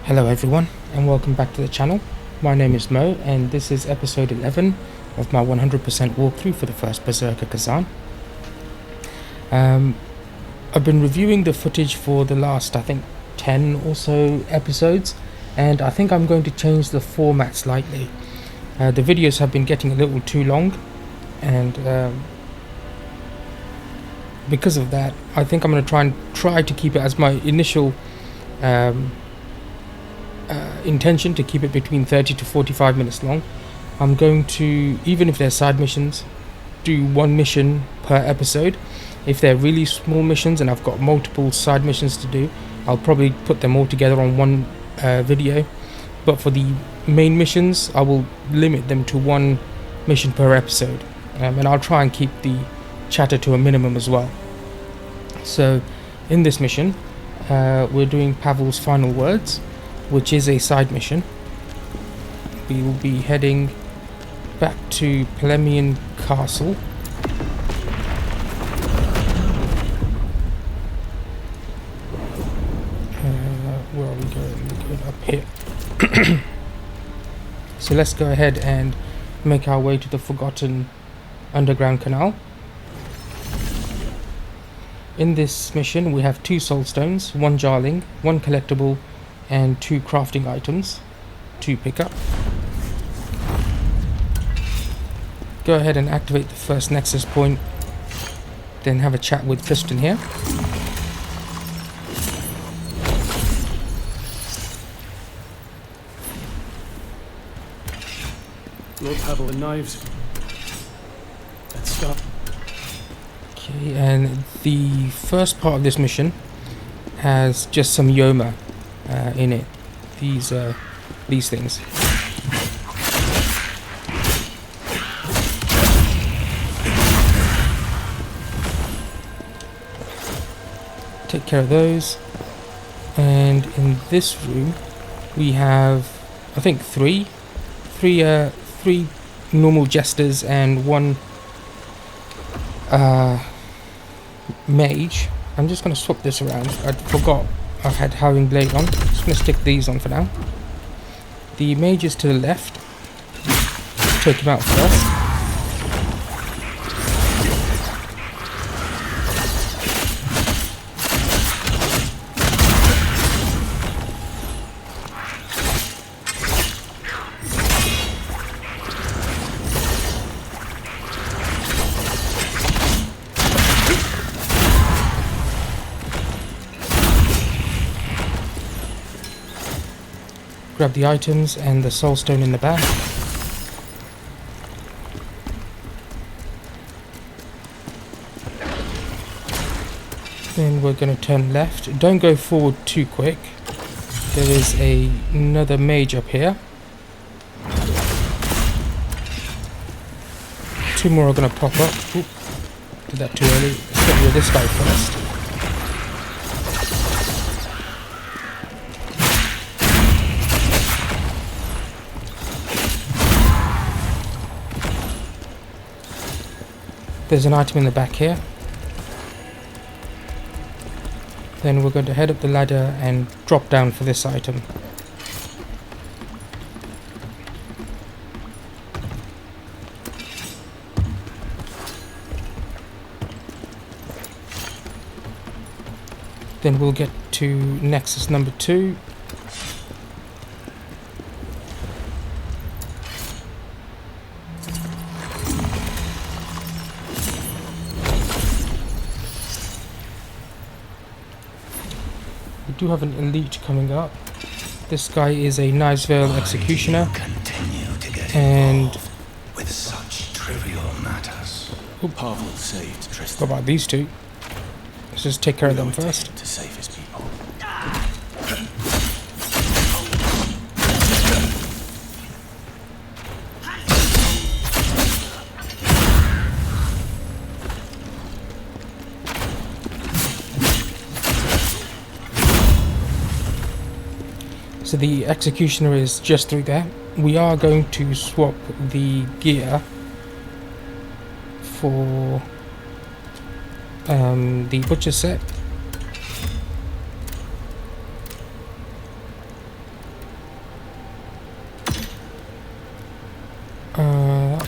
Hello everyone and welcome back to the channel. My name is Mo and this is episode 11 of my 100% walkthrough for the first Berserker Khazan. I've been reviewing the footage for the last, I think, 10 or so episodes, and I think I'm going to change the format slightly. The videos have been getting a little too long, and because of that I think I'm going to try to keep it as my initial intention, to keep it between 30 to 45 minutes long. I'm going to, even if they're side missions, do one mission per episode. If they're really small missions and I've got multiple side missions to do, I'll probably put them all together on one video. But for the main missions, I will limit them to one mission per episode, and I'll try and keep the chatter to a minimum as well. So in this mission, we're doing Pavel's final words, which is a side mission. We will be heading back to Palemian Castle. Where are we going? We're going up here. So let's go ahead and make our way to the Forgotten Underground Canal. In this mission we have 2 Soulstones, 1 Jarling, 1 Collectible, and 2 crafting items to pick up. Go ahead and activate the first Nexus point, then have a chat with Tristan here. Lord Pavel, the knives. Let's stop. Okay, and the first part of this mission has just some Yoma in it. These things. Take care of those. And in this room we have, I think, three normal jesters and 1 mage. I'm just going to swap this around. I forgot I had Howling Blade on. Just going to stick these on for now. The mage is to the left. Take him out first. Grab the items and the soulstone in the back. Then we're going to turn left. Don't go forward too quick. There is another mage up here. 2 more are going to pop up. Oop, did that too early. Let's get rid of this guy first. There's an item in the back here. Then we're going to head up the ladder and drop down for this item. Then we'll get to Nexus number 2. We do have an elite coming up. This guy is a Knivesvale executioner, and with such trivial matters. Pavel saved Tristan. what about these 2? Let's just take care of them first. To save his people. So the executioner is just through there. We are going to swap the gear for the butcher set.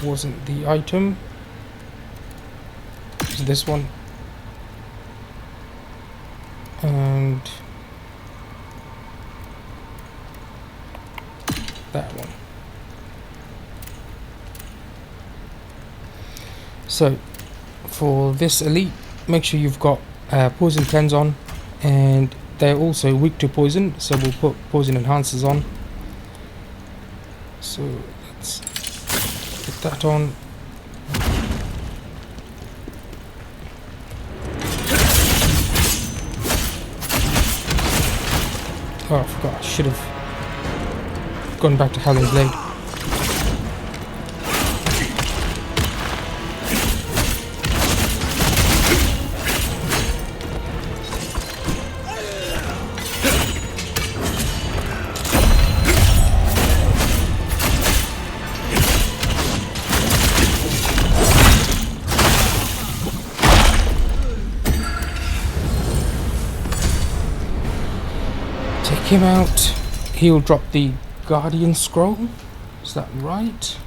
wasn't the item. It was this one. And that one. So for this elite, make sure you've got poison cleanse on, and they're also weak to poison, so we'll put poison enhancers on. So let's put that on. Oh, I forgot, I should have gone back to Howling Blade. Him out. He'll drop the Guardian Scroll. Is that right?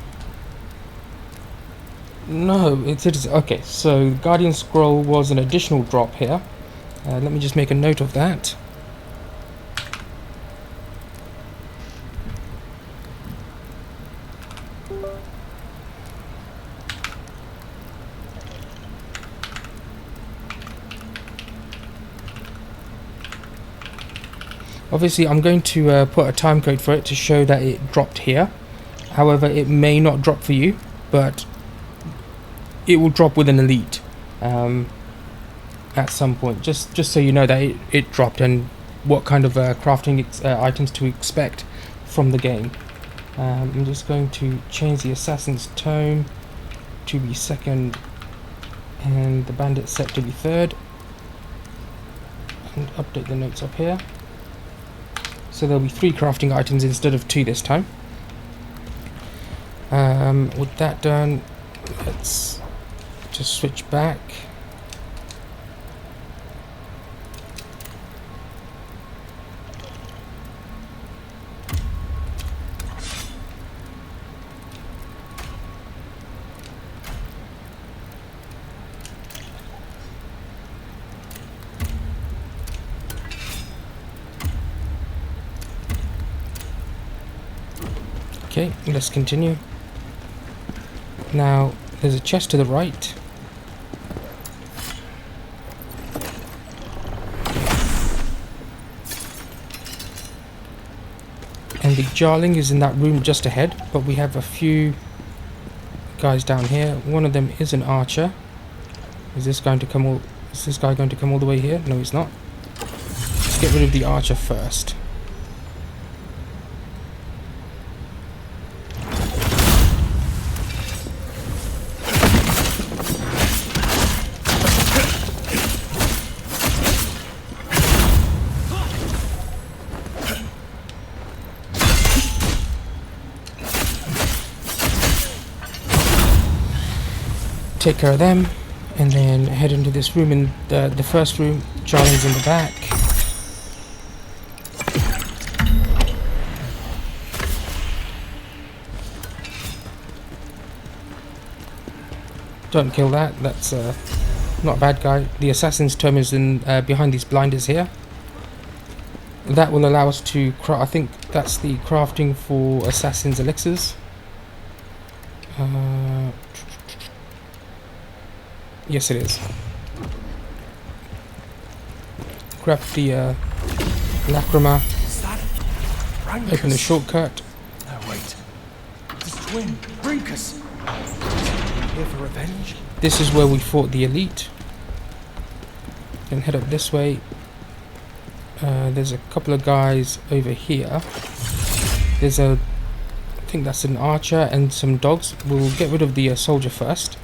No, it is. Okay, so Guardian Scroll was an additional drop here. Let me just make a note of that. Obviously, I'm going to put a time code for it to show that it dropped here. However, it may not drop for you, but it will drop with an elite at some point. Just so you know that it dropped and what kind of crafting items to expect from the game. I'm just going to change the Assassin's Tome to be 2nd and the Bandit set to be 3rd, and update the notes up here. So there'll be 3 crafting items instead of 2 this time. With that done, let's just switch back. Okay, let's continue. Now, there's a chest to the right. And the Jarling is in that room just ahead, but we have a few guys down here. One of them is an archer. Is this guy going to come all the way here? No, he's not. Let's get rid of the archer first. Take care of them, and then head into this room. In the first room, Jarling's in the back. Don't kill that. That's not a bad guy. The Assassin's Tome is in behind these blinders here. That will allow us to I think that's the crafting for Assassin's Elixirs. Yes, it is. Grab the Lacrima. Open the shortcut. No, wait. This twin, Brinkus. Here for revenge? This is where we fought the elite. Then head up this way. There's a couple of guys over here. There's I think that's an archer and some dogs. We'll get rid of the soldier first.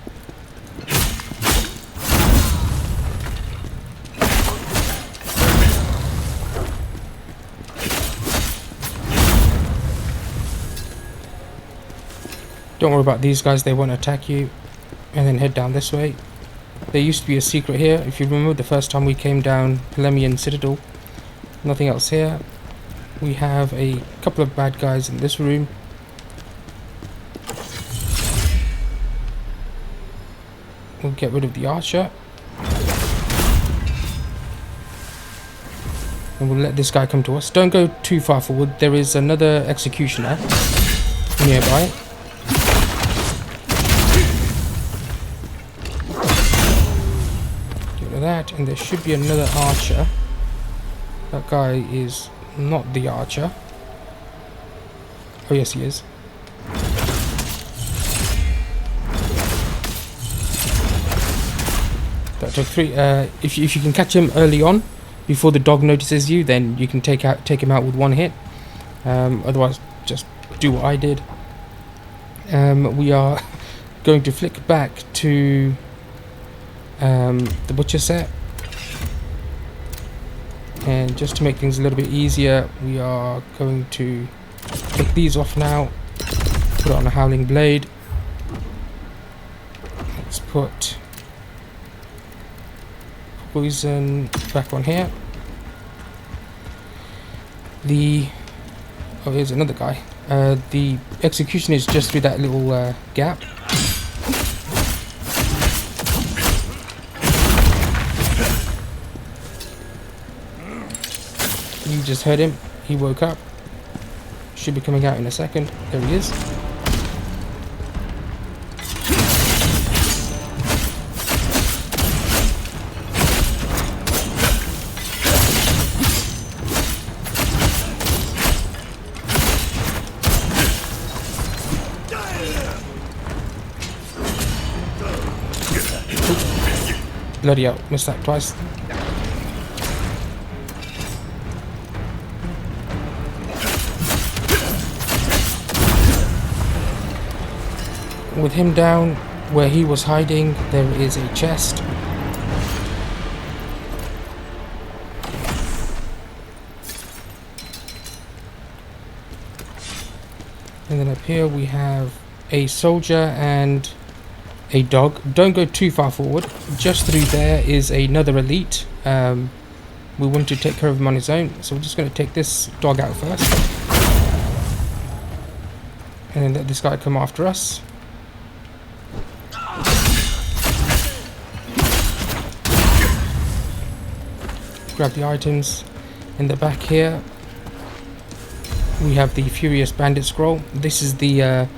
Don't worry about these guys, they won't attack you. And then head down this way. There used to be a secret here. If you remember the first time we came down Polemian Citadel. Nothing else here. We have a couple of bad guys in this room. we'll get rid of the archer. And we'll let this guy come to us. Don't go too far forward. There is another executioner nearby. Get rid of that. And there should be another archer. That guy is not the archer. Oh yes, he is. That took 3. If you can catch him early on, before the dog notices you, then you can take him out with 1 hit. Otherwise, just do what I did. We are going to flick back to the butcher set, and just to make things a little bit easier, we are going to take these off now. Put it on a howling blade. Let's put poison back on here. Oh, here's another guy. The execution is just through that little gap. You just heard him. He woke up. Should be coming out in a second. There he is. Bloody hell, missed that twice. With him down where he was hiding, there is a chest. And then up here we have a soldier and a dog. Don't go too far forward. Just through there is another elite. We want to take care of him on his own, so we're just going to take this dog out first, and then let this guy come after us. Grab the items. In the back here we have the Furious Bandit scroll. This is the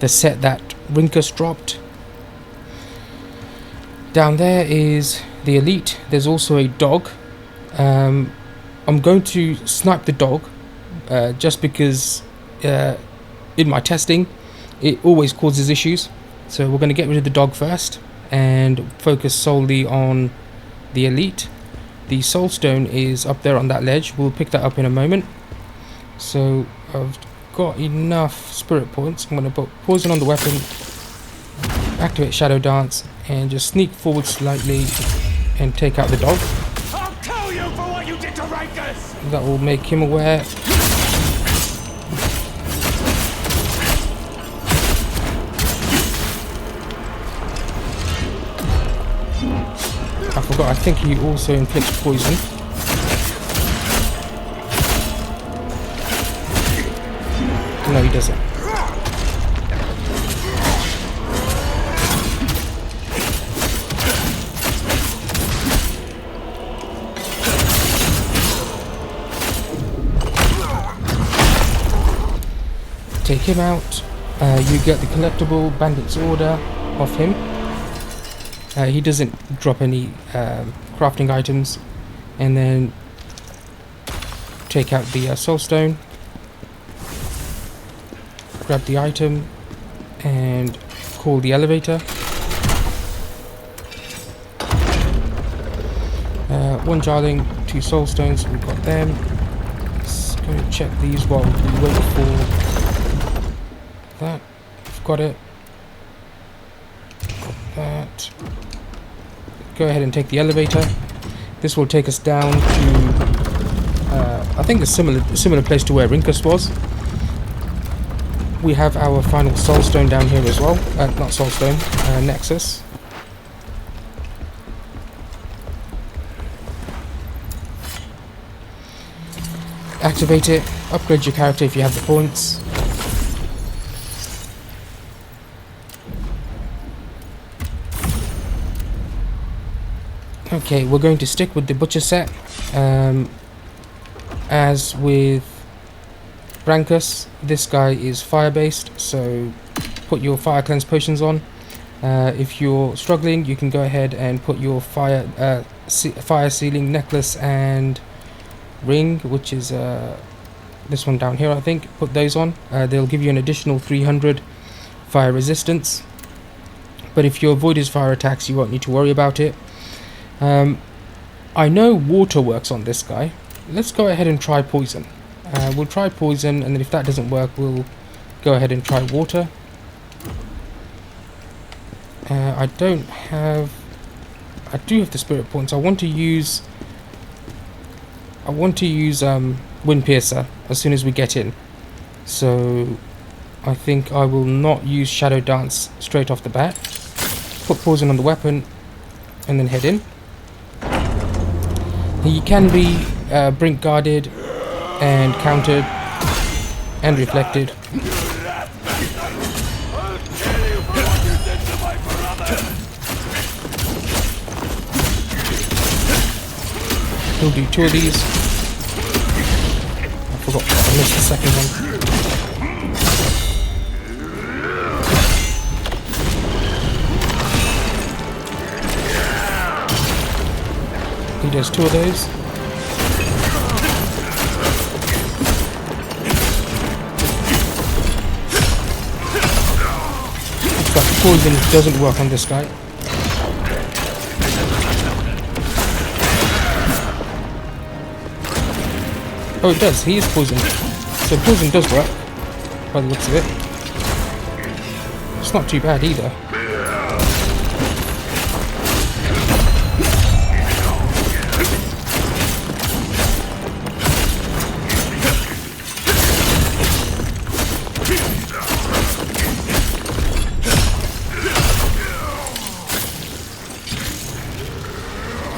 set that Rinkus dropped. Down there is the elite. There's also a dog. I'm going to snipe the dog just because in my testing it always causes issues. So we're going to get rid of the dog first and focus solely on the elite. The soulstone is up there on that ledge. We'll pick that up in a moment. So I've got enough spirit points. I'm going to put poison on the weapon, activate Shadow Dance, and just sneak forward slightly and take out the dog. I'll tell you for what you did to Rinkus! That will make him aware. I forgot, I think he also inflicts poison. No, he doesn't. Take him out. You get the collectible Bandit's Order off him. He doesn't drop any crafting items. And then take out the soulstone. Grab the item and call the elevator. 1 Jarling, 2 soulstones. We've got them. Let's go check these while we wait for that. I've got it. Got that. Go ahead and take the elevator. This will take us down to I think a similar place to where Rinkus was. We have our final soulstone down here as well. Not soulstone, nexus. Activate it. Upgrade your character if you have the points. Okay, we're going to stick with the butcher set. As with Brankus, this guy is fire based, so put your fire cleanse potions on. If you're struggling, you can go ahead and put your fire sealing necklace and ring, which is this one down here, I think. Put those on. They'll give you an additional 300 fire resistance. But if you avoid his fire attacks, you won't need to worry about it. I know water works on this guy. Let's go ahead and try poison. We'll try poison, and then if that doesn't work, we'll go ahead and try water. I do have the spirit points. I want to use Wind Piercer as soon as we get in. So I think I will not use Shadow Dance straight off the bat. Put poison on the weapon and then head in. He can be brink guarded and countered and reflected. He'll do 2 of these. I forgot, I missed the second one. He does 2 of those. Looks like poison doesn't work on this guy. Oh, it does. He is poisoned. So poison does work, by the looks of it. It's not too bad either.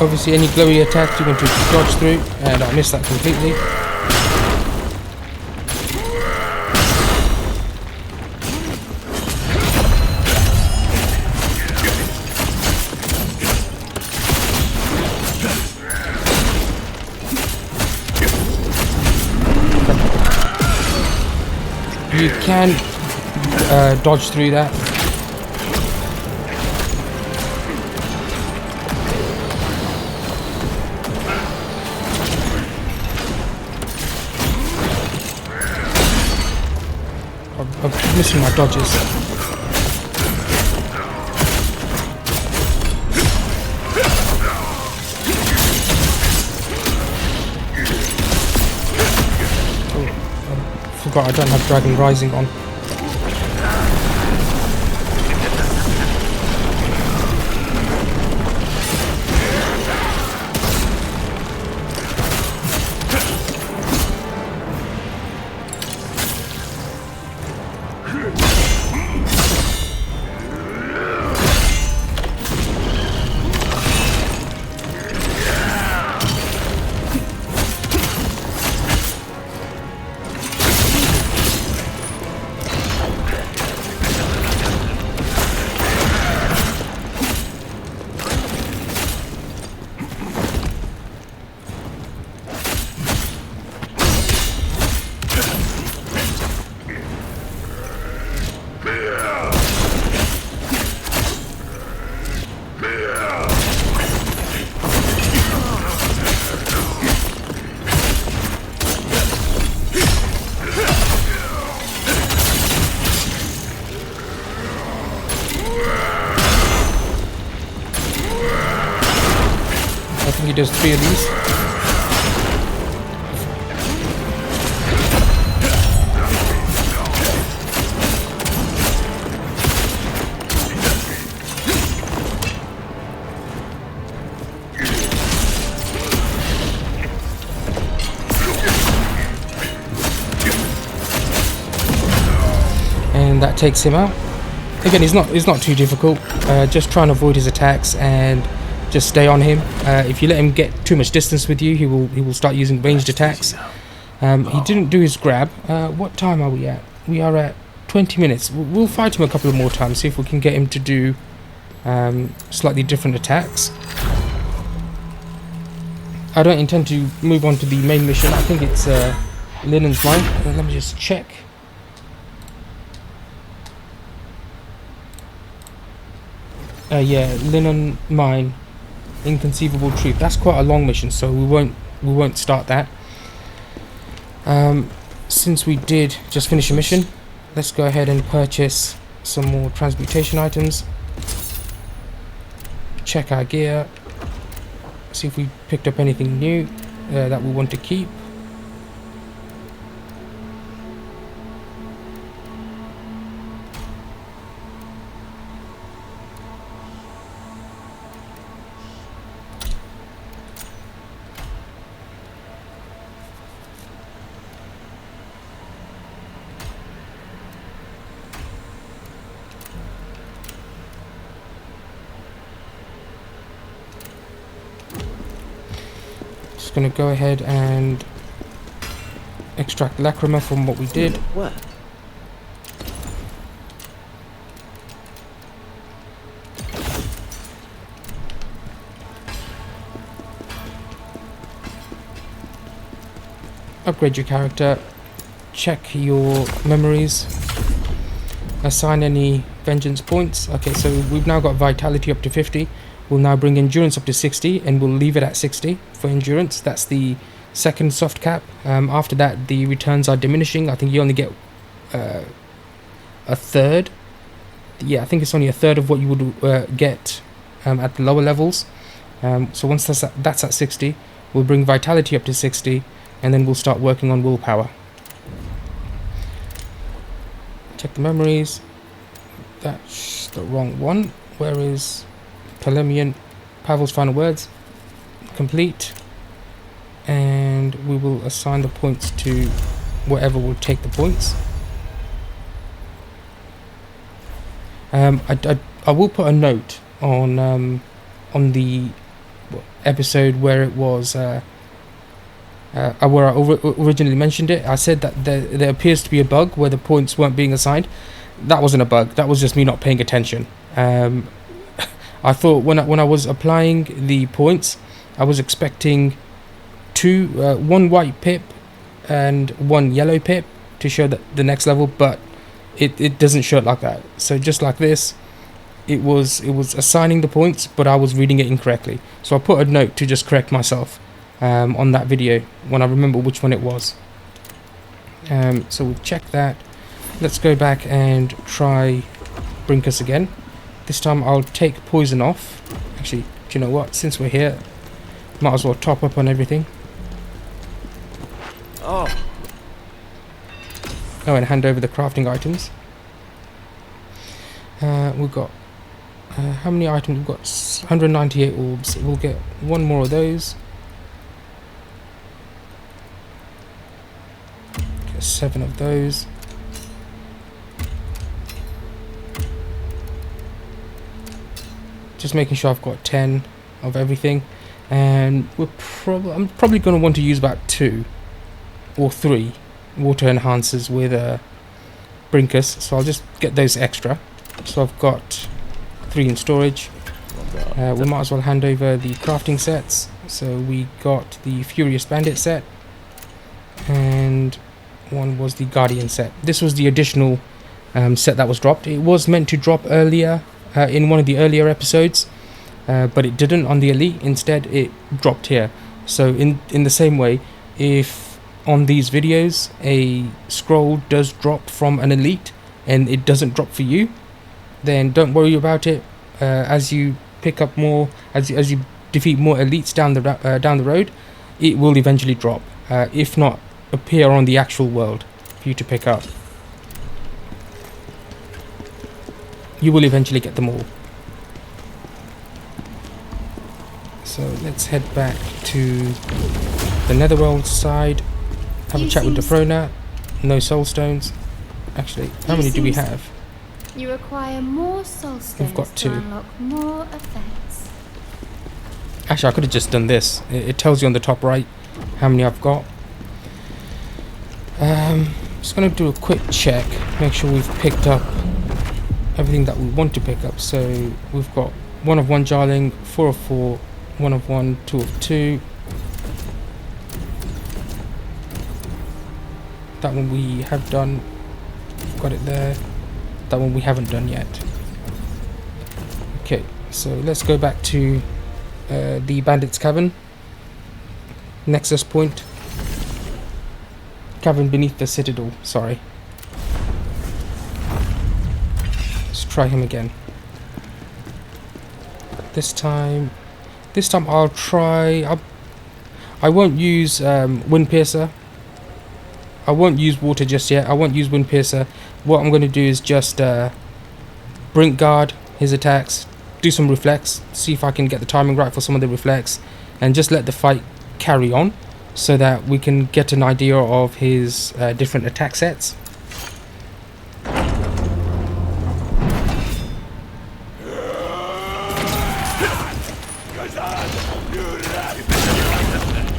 Obviously, any glowy attacks you want to dodge through, and I missed that completely. You can dodge through that. I'm missing my dodges. Oh, I forgot I don't have Dragon Rising on. I think he does 3 of these. And that takes him out. Again, it's not too difficult. Just try and avoid his attacks and just stay on him. If you let him get too much distance with you, he will start using ranged attacks. He didn't do his grab. What time are we at? We are at 20 minutes. We'll fight him a couple of more times, see if we can get him to do slightly different attacks. I don't intend to move on to the main mission. I think it's Linen's Mine. Let me just check. Yeah, Linen Mine, Inconceivable Truth. That's quite a long mission, so we won't start that. Since we did just finish a mission, let's go ahead and purchase some more transmutation items. Check our gear. See if we picked up anything new that we want to keep. Just going to go ahead and extract Lacrima from what we did. What? Upgrade your character, check your memories, assign any vengeance points. Okay, so we've now got vitality up to 50. We'll now bring endurance up to 60, and we'll leave it at 60 for endurance. That's the second soft cap. After that, the returns are diminishing. I think you only get a third. Yeah, I think it's only a third of what you would get at the lower levels. So once that's at 60, we'll bring vitality up to 60, and then we'll start working on willpower. Check the memories. That's the wrong one. Where is Polemian? Pavel's final words. Complete. And we will assign the points to whatever will take the points. I will put a note on the episode where it was where I originally mentioned it. I said that there appears to be a bug where the points weren't being assigned. That wasn't a bug. That was just me not paying attention. I thought when I was applying the points, I was expecting one white pip and one yellow pip to show that the next level, but it doesn't show it like that. So just like this, it was assigning the points, but I was reading it incorrectly. So I put a note to just correct myself on that video when I remember which one it was. So we've checked that. Let's go back and try Brinkus again. This time I'll take poison off. Actually, do you know what? Since we're here, might as well top up on everything. Oh. Oh, and hand over the crafting items. We've got how many items? We've got 198 orbs. We'll get one more of those. Get 7 of those. Just making sure I've got 10 of everything, and I'm probably going to want to use about 2 or 3 water enhancers with Brinkus, so I'll just get those extra. So I've got 3 in storage. We might as well hand over the crafting sets. So we got the Furious Bandit set, and one was the Guardian set. This was the additional set that was dropped. It was meant to drop earlier in one of the earlier episodes, but it didn't on the Elite. Instead, it dropped here. So in the same way, if on these videos a scroll does drop from an Elite and it doesn't drop for you, then don't worry about it. As you pick up more, as you defeat more Elites down the road, it will eventually drop. If not, appear on the actual world for you to pick up. You will eventually get them all. So let's head back to the Netherworld side. Have a chat with Defrona. No Soulstones. Actually, how many do we have? You require more Soulstones. We've got 2. To unlock more effects. Actually, I could have just done this. It tells you on the top right how many I've got. Just going to do a quick check. Make sure we've picked up everything that we want to pick up. So we've got 1 of 1 Jarling, 4 of 4, 1 of 1, 2 of 2, That one we have done. Got it there. That one we haven't done yet. Okay, so let's go back to the Bandit's Cavern. Nexus point. Cavern beneath the Citadel, sorry. Let's try him again. This time I'll try... I won't use Wind Piercer. I won't use water just yet. I won't use Wind Piercer. What I'm going to do is just Brink Guard his attacks, do some reflex, see if I can get the timing right for some of the reflex, and just let the fight carry on so that we can get an idea of his different attack sets. Khazan, you rat!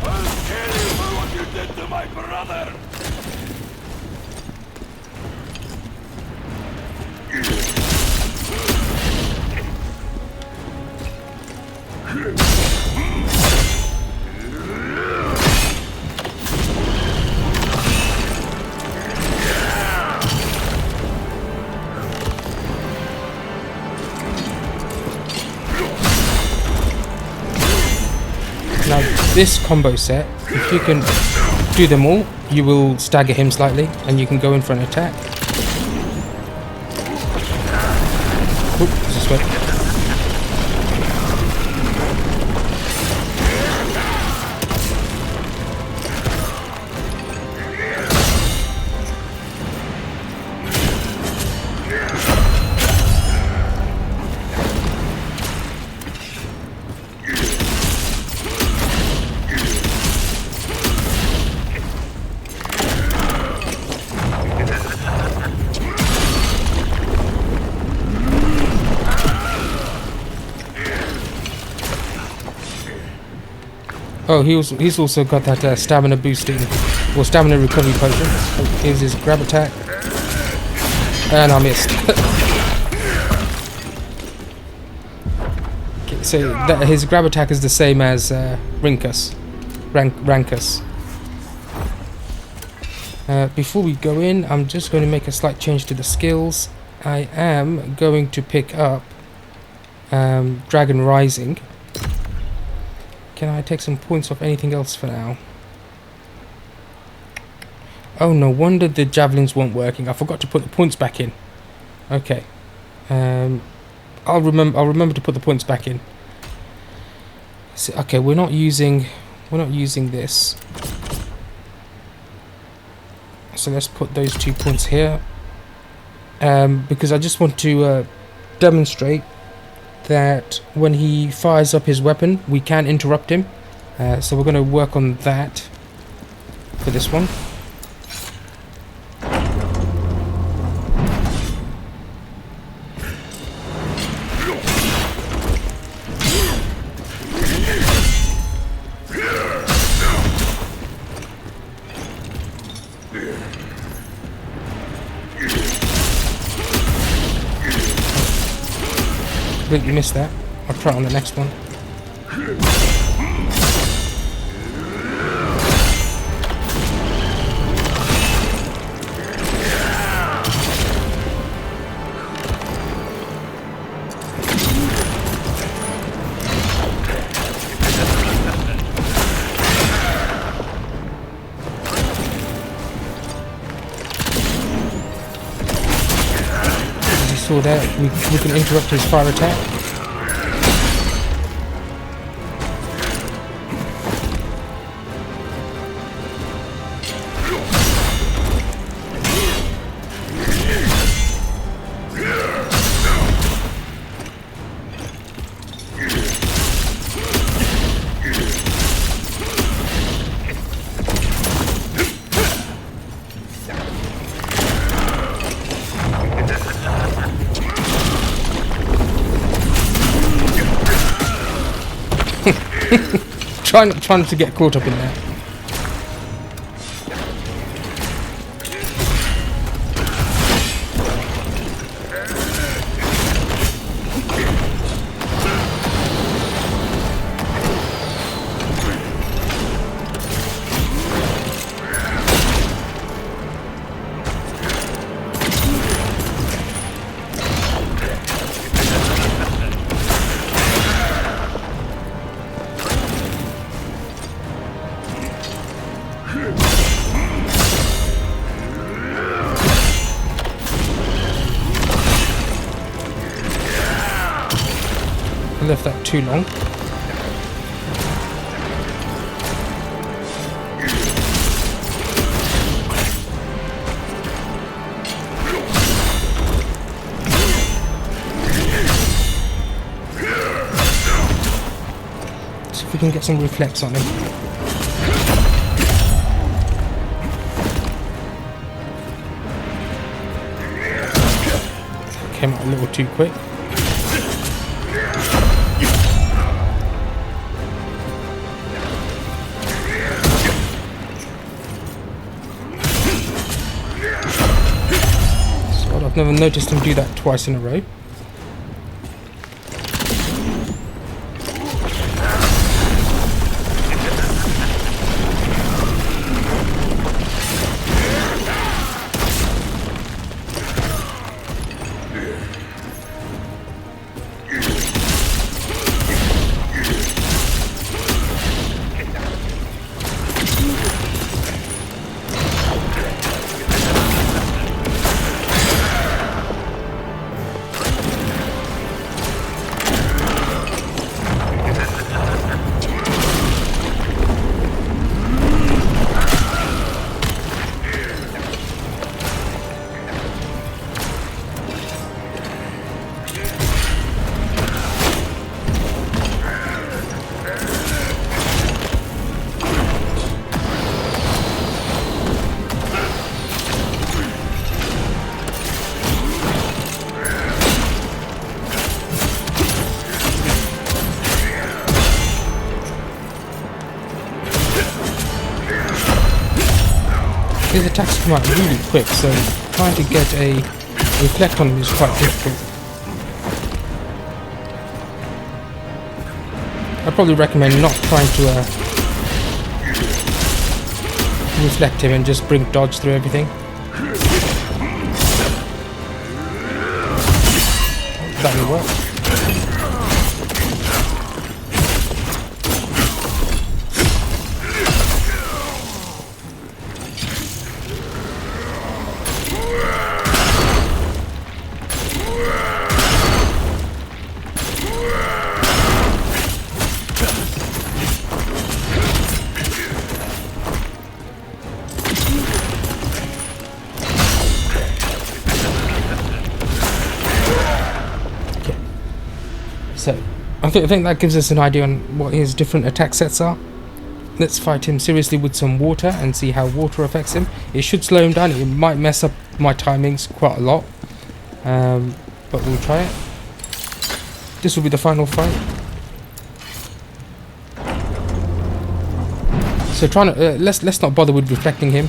I'll kill you for what you did to my brother! Now this combo set, if you can do them all, you will stagger him slightly and you can go in for an attack. Oop, this way. Oh, he's also got that stamina boosting or stamina recovery potion. Oh, here's his grab attack, and I missed. Okay, so his grab attack is the same as Rankus. Before we go in, I'm just going to make a slight change to the skills. I am going to pick up Dragon Rising. Can I take some points off anything else for now? Oh, no wonder the javelins weren't working. I forgot to put the points back in. Okay. I'll remember to put the points back in. So, okay, we're not using this. So let's put those 2 points here. Because I just want to demonstrate that when he fires up his weapon, we can interrupt him. So we're going to work on that for this one. Completely missed that. I'll try it on the next one. As you saw there, we can interrupt his fire attack. Trying to get caught up in there. I left that too long. See if we can get some reflex on him. Came out a little too quick. So I've never noticed him do that twice in a row. His attacks come out really quick, so trying to get a reflect on him is quite difficult. I'd probably recommend not trying to reflect him and just bring dodge through everything. That will work. So, I think that gives us an idea on what his different attack sets are. Let's fight him seriously with some water and see how water affects him. It should slow him down. It might mess up my timings quite a lot, but we'll try it. This will be the final fight. So trying to let's not bother with reflecting him.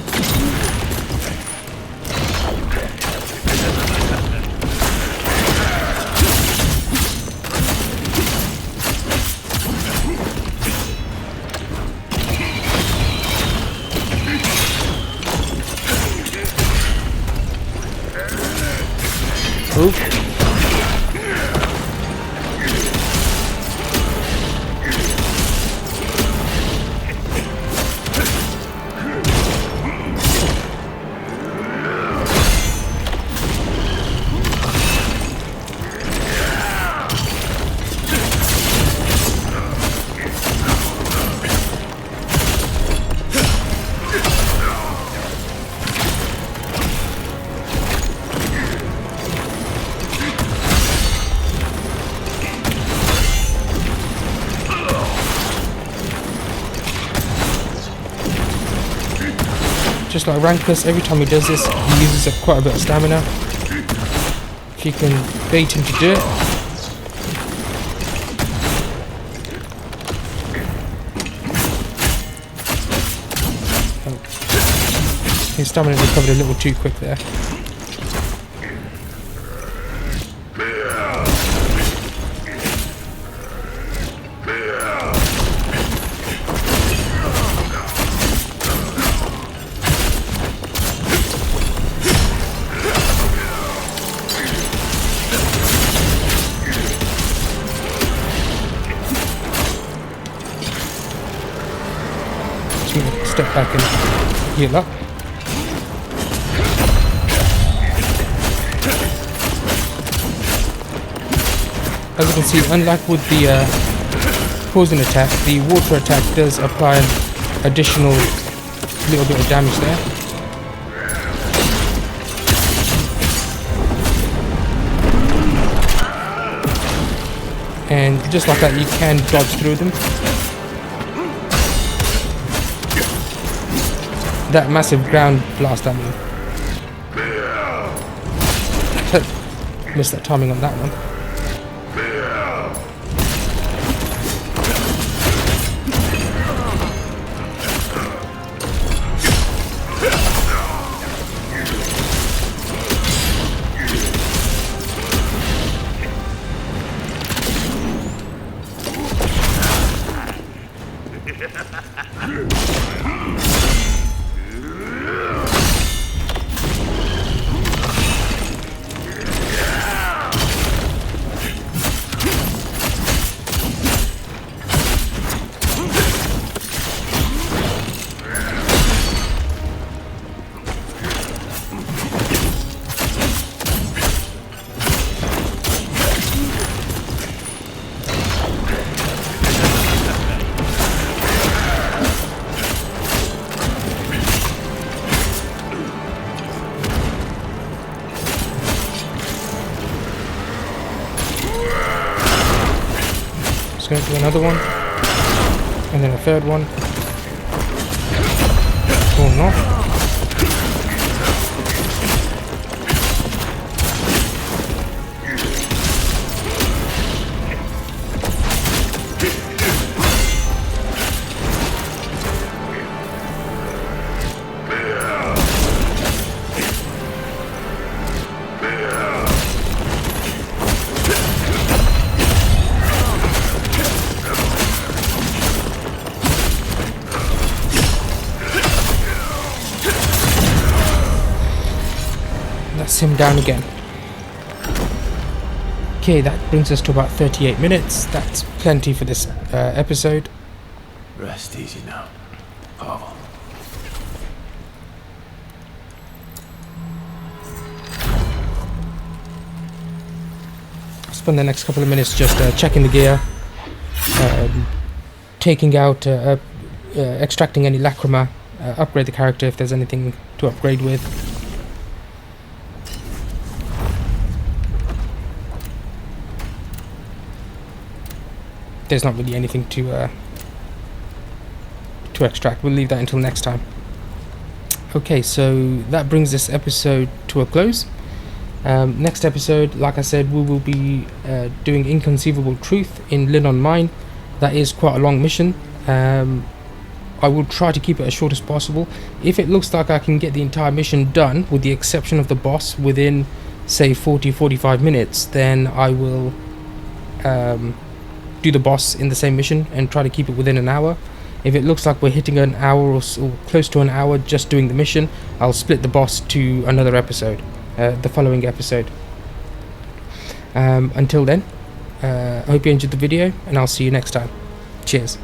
Oof. Just like Rankus, every time he does this, he uses up quite a bit of stamina. If you can bait him to do it. Oh. His stamina recovered a little too quick there. Step back and heal up. as you can see, unlike with the poison attack, the water attack does apply an additional little bit of damage there. And just like that, you can dodge through them. That massive ground blast at me. Missed that timing on that one. Just going to do another one, and then a third one. Or not. That's him down again. Okay, that brings us to about 38 minutes. That's plenty for this episode. Rest easy now, Pavel. I'll spend the next couple of minutes just checking the gear, taking out, extracting any lacrima, upgrade the character if there's anything to upgrade with. There's not really anything to extract. We'll leave that until next time. Okay, so that brings this episode to a close. Next episode, like I said, we will be doing Inconceivable Truth in Linon Mine. That is quite a long mission. I will try to keep it as short as possible. If it looks like I can get the entire mission done, with the exception of the boss, within say 40-45 minutes, then I will do the boss in the same mission and try to keep it within an hour. If it looks like we're hitting an hour or close to an hour just doing the mission, I'll split the boss to another episode, the following episode. Until then, I hope you enjoyed the video, and I'll see you next time. Cheers.